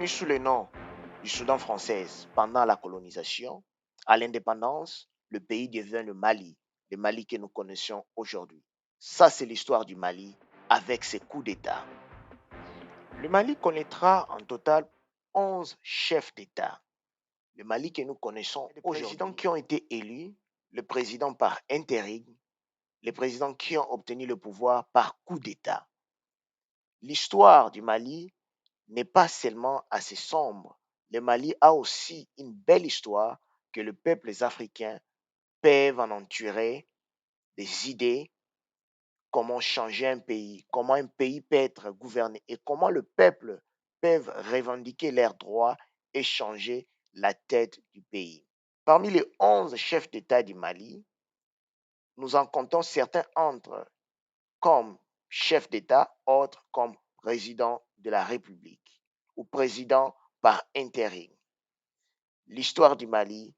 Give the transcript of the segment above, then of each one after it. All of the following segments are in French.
Connu sous le nom du Soudan français pendant la colonisation, à l'indépendance, le pays devient le Mali que nous connaissons aujourd'hui. Ça, c'est l'histoire du Mali avec ses coups d'État. Le Mali connaîtra en total 11 chefs d'État. Le Mali que nous connaissons aujourd'hui. Les présidents qui ont été élus, le président par intérim, les présidents qui ont obtenu le pouvoir par coup d'État. L'histoire du Mali n'est pas seulement assez sombre. Le Mali a aussi une belle histoire que les peuples africains peuvent en tirer des idées, comment changer un pays, comment un pays peut être gouverné et comment le peuple peut revendiquer leurs droits et changer la tête du pays. Parmi les 11 chefs d'État du Mali, nous en comptons certains entre comme chef d'État, autres comme président de la République ou président par intérim. L'histoire du Mali,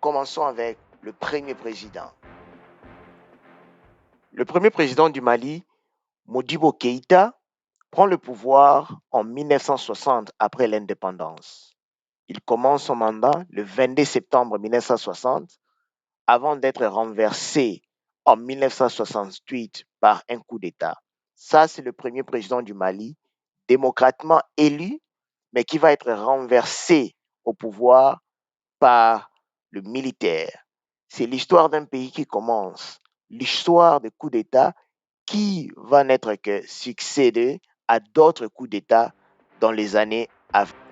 commençons avec le premier président. Le premier président du Mali, Modibo Keïta, prend le pouvoir en 1960 après l'indépendance. Il commence son mandat le 22 septembre 1960 avant d'être renversé en 1968 par un coup d'État. Ça, c'est le premier président du Mali, démocratiquement élu, mais qui va être renversé au pouvoir par le militaire. C'est l'histoire d'un pays qui commence, l'histoire de coups d'État qui va n'être que succédé à d'autres coups d'État dans les années à venir.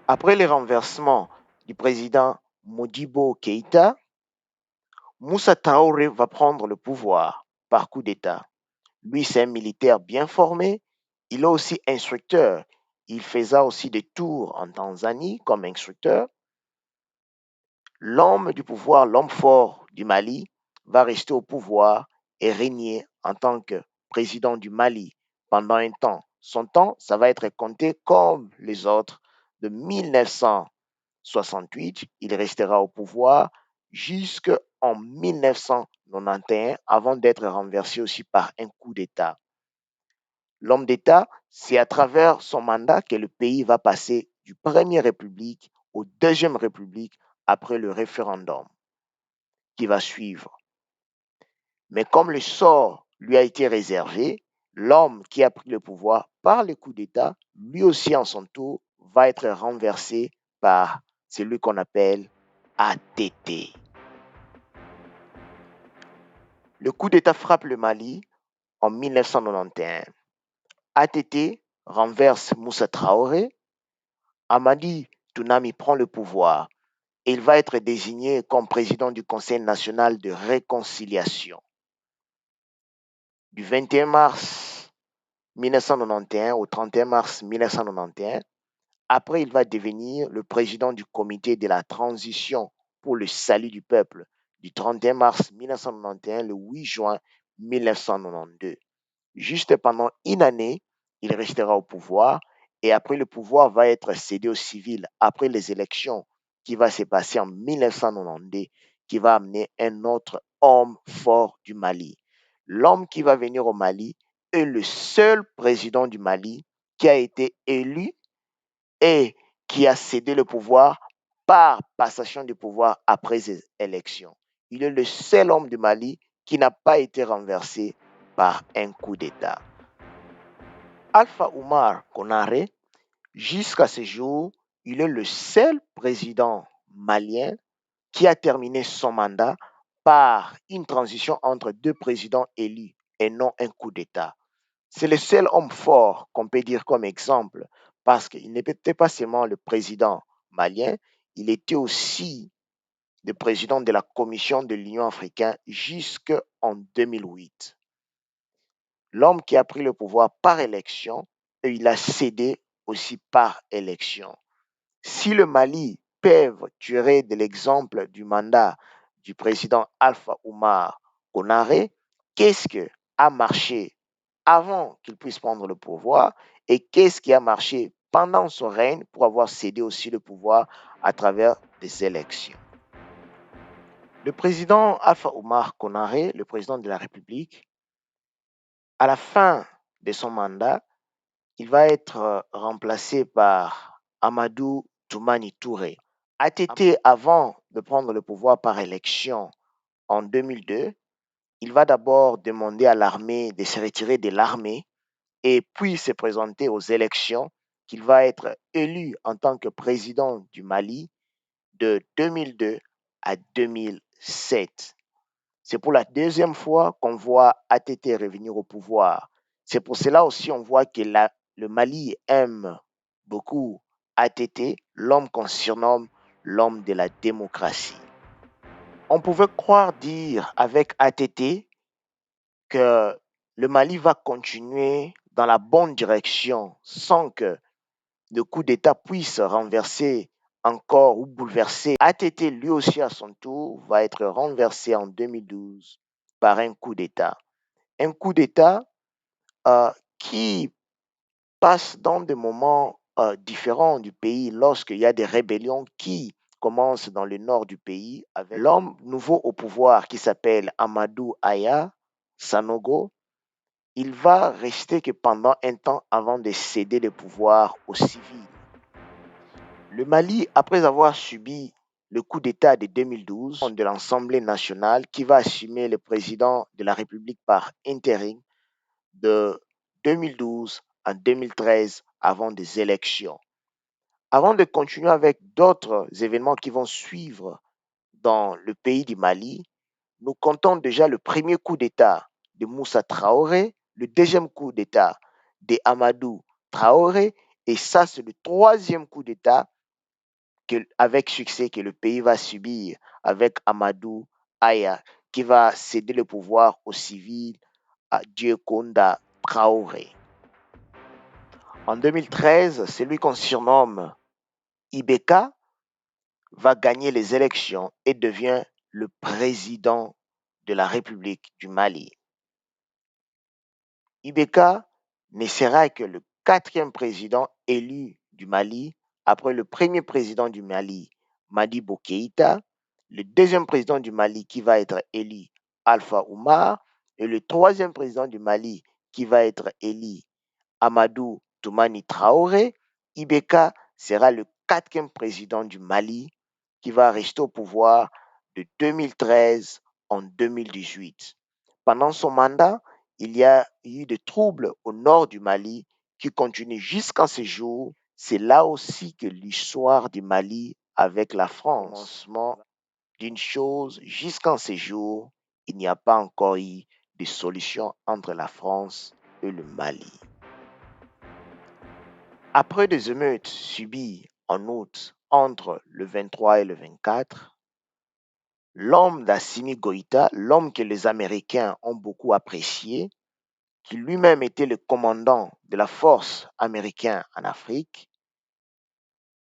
Après le renversement du président Modibo Keïta, Moussa Traoré va prendre le pouvoir par coup d'État. Lui, c'est un militaire bien formé. Il est aussi instructeur. Il faisait aussi des tours en Tanzanie comme instructeur. L'homme du pouvoir, l'homme fort du Mali, va rester au pouvoir et régner en tant que président du Mali pendant un temps. Son temps, ça va être compté comme les autres. De 1968, il restera au pouvoir jusqu'en 1991 avant d'être renversé aussi par un coup d'État. L'homme d'État, c'est à travers son mandat que le pays va passer du Première République au Deuxième République après le référendum qui va suivre. Mais comme le sort lui a été réservé, l'homme qui a pris le pouvoir par le coup d'État, lui aussi en son tour, va être renversé par celui qu'on appelle ATT. Le coup d'État frappe le Mali en 1991. ATT renverse Moussa Traoré. Amadi Tounami prend le pouvoir et il va être désigné comme président du Conseil national de réconciliation. Du 21 mars 1991 au 31 mars 1991, après il va devenir le président du comité de la transition pour le salut du peuple du 31 mars 1991 le 8 juin 1992. Juste pendant une année, il restera au pouvoir et après le pouvoir va être cédé aux civils après les élections qui va se passer en 1992 qui va amener un autre homme fort du Mali. L'homme qui va venir au Mali est le seul président du Mali qui a été élu et qui a cédé le pouvoir par passation du pouvoir après ces élections. Il est le seul homme du Mali qui n'a pas été renversé par un coup d'État. Alpha Oumar Konaré, jusqu'à ce jour, il est le seul président malien qui a terminé son mandat par une transition entre deux présidents élus et non un coup d'État. C'est le seul homme fort qu'on peut dire comme exemple parce qu'il n'était pas seulement le président malien, il était aussi le président de la Commission de l'Union africaine jusqu'en 2008. L'homme qui a pris le pouvoir par élection et il a cédé aussi par élection. Si le Mali peut tirer de l'exemple du mandat du président Alpha Oumar Konaré, qu'est-ce qui a marché avant qu'il puisse prendre le pouvoir et qu'est-ce qui a marché pendant son règne pour avoir cédé aussi le pouvoir à travers des élections. Le président Alpha Oumar Konaré, le président de la République, à la fin de son mandat, il va être remplacé par Amadou Toumani Touré. ATT, avant de prendre le pouvoir par élection en 2002, il va d'abord demander à l'armée de se retirer de l'armée et puis se présenter aux élections qu'il va être élu en tant que président du Mali de 2002 à 2007. C'est pour la deuxième fois qu'on voit ATT revenir au pouvoir. C'est pour cela aussi on voit que le Mali aime beaucoup ATT, l'homme qu'on surnomme l'homme de la démocratie. On pouvait croire dire avec ATT que le Mali va continuer dans la bonne direction sans que le coup d'État puisse renverser encore ou bouleverser. ATT, lui aussi à son tour, va être renversé en 2012 par un coup d'État. Un coup d'État qui passe dans des moments différents du pays lorsqu'il y a des rébellions qui commencent dans le nord du pays avec l'homme nouveau au pouvoir qui s'appelle Amadou Aya Sanogo. Il va rester que pendant un temps avant de céder le pouvoir aux civils. Le Mali, après avoir subi le coup d'État de 2012 de l'Assemblée nationale qui va assumer le président de la République par intérim de 2012 à 2013 avant des élections. Avant de continuer avec d'autres événements qui vont suivre dans le pays du Mali, nous comptons déjà le premier coup d'État de Moussa Traoré, le deuxième coup d'État de Amadou Traoré, et ça c'est le troisième coup d'État avec succès que le pays va subir avec Amadou Aya, qui va céder le pouvoir aux civils à Diekonda Traoré. En 2013, celui qu'on surnomme Ibeka va gagner les élections et devient le président de la République du Mali. Ibeka ne sera que le quatrième président élu du Mali après le premier président du Mali, Madibo Keïta, le deuxième président du Mali qui va être élu, Alpha Oumar, et le troisième président du Mali qui va être élu, Amadou Toumani Traoré. Ibeka sera le quatrième président du Mali qui va rester au pouvoir de 2013 en 2018. Pendant son mandat, il y a eu des troubles au nord du Mali qui continuent jusqu'à ce jour. C'est là aussi que l'histoire du Mali avec la France, commencement d'une chose jusqu'à ce jour, il n'y a pas encore eu de solution entre la France et le Mali. Après des émeutes subies en août entre le 23 et le 24, l'homme d'Assimi Goïta, l'homme que les Américains ont beaucoup apprécié, qui lui-même était le commandant de la force américaine en Afrique,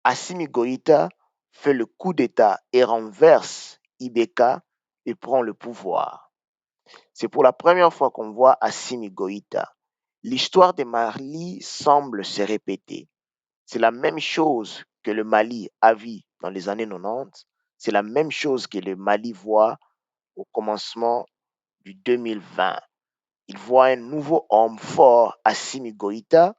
Assimi Goïta fait le coup d'État et renverse Ibeka et prend le pouvoir. C'est pour la première fois qu'on voit Assimi Goïta. L'histoire du Mali semble se répéter. C'est la même chose que le Mali a vu dans les années 90. C'est la même chose que le Mali voit au commencement du 2020. Il voit un nouveau homme fort, Assimi Goïta,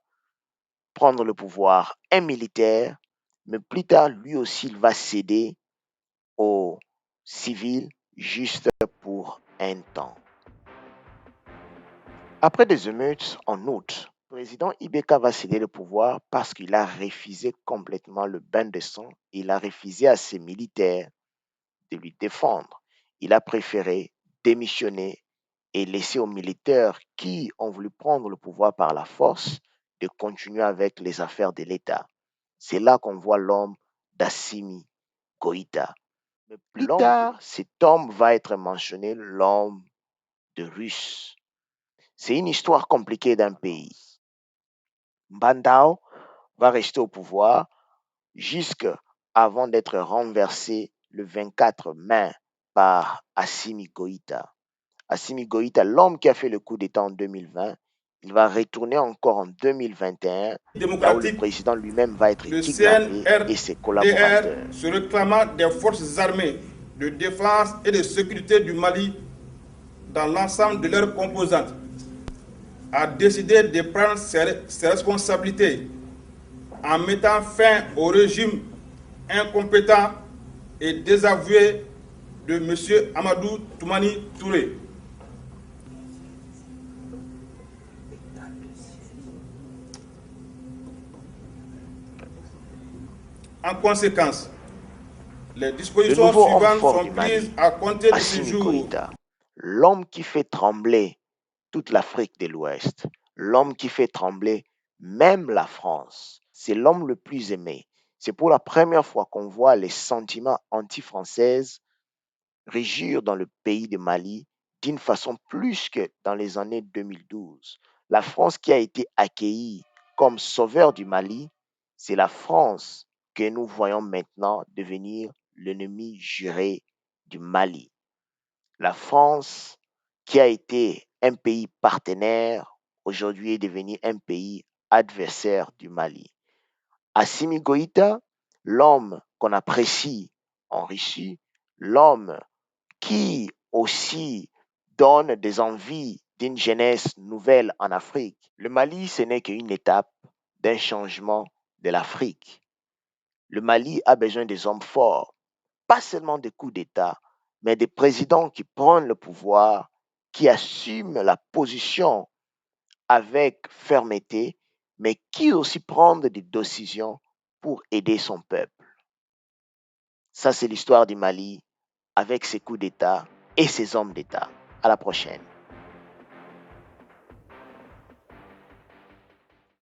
prendre le pouvoir, un militaire, mais plus tard, lui aussi, il va céder aux civils juste pour un temps. Après des émeutes en août, le président Ibeka va céder le pouvoir parce qu'il a refusé complètement le bain de sang. Il a refusé à ses militaires de lui défendre. Il a préféré démissionner et laisser aux militaires qui ont voulu prendre le pouvoir par la force de continuer avec les affaires de l'État. C'est là qu'on voit l'homme d'Assimi Goïta. Mais plus tard, cet homme va être mentionné l'homme de Russe. C'est une histoire compliquée d'un pays. Mbandao va rester au pouvoir jusqu'avant d'être renversé le 24 mai par Assimi Goïta. Assimi Goïta, l'homme qui a fait le coup d'État en 2020, il va retourner encore en 2021, là où le président lui-même va être kidnappé et ses collaborateurs. Se réclamant des forces armées de défense et de sécurité du Mali dans l'ensemble de leurs composantes. a décidé de prendre ses responsabilités en mettant fin au régime incompétent et désavoué de M. Amadou Toumani Touré. En conséquence, les Le dispositions nouveau homme suivantes fort sont du prises Mali, à compter de ce Assimi jour. Goïta, l'homme qui fait trembler toute l'Afrique de l'Ouest, l'homme qui fait trembler même la France. C'est l'homme le plus aimé. C'est pour la première fois qu'on voit les sentiments anti-françaises régir dans le pays de Mali d'une façon plus que dans les années 2012. La France qui a été accueillie comme sauveur du Mali, c'est la France que nous voyons maintenant devenir l'ennemi juré du Mali. La France qui a été un pays partenaire, aujourd'hui est devenu un pays adversaire du Mali. Assimi Goïta, l'homme qu'on apprécie en Russie, l'homme qui aussi donne des envies d'une jeunesse nouvelle en Afrique. Le Mali, ce n'est qu'une étape d'un changement de l'Afrique. Le Mali a besoin des hommes forts, pas seulement des coups d'État, mais des présidents qui prennent le pouvoir, qui assument la position avec fermeté, mais qui aussi prennent des décisions pour aider son peuple. Ça, c'est l'histoire du Mali avec ses coups d'État et ses hommes d'État. À la prochaine.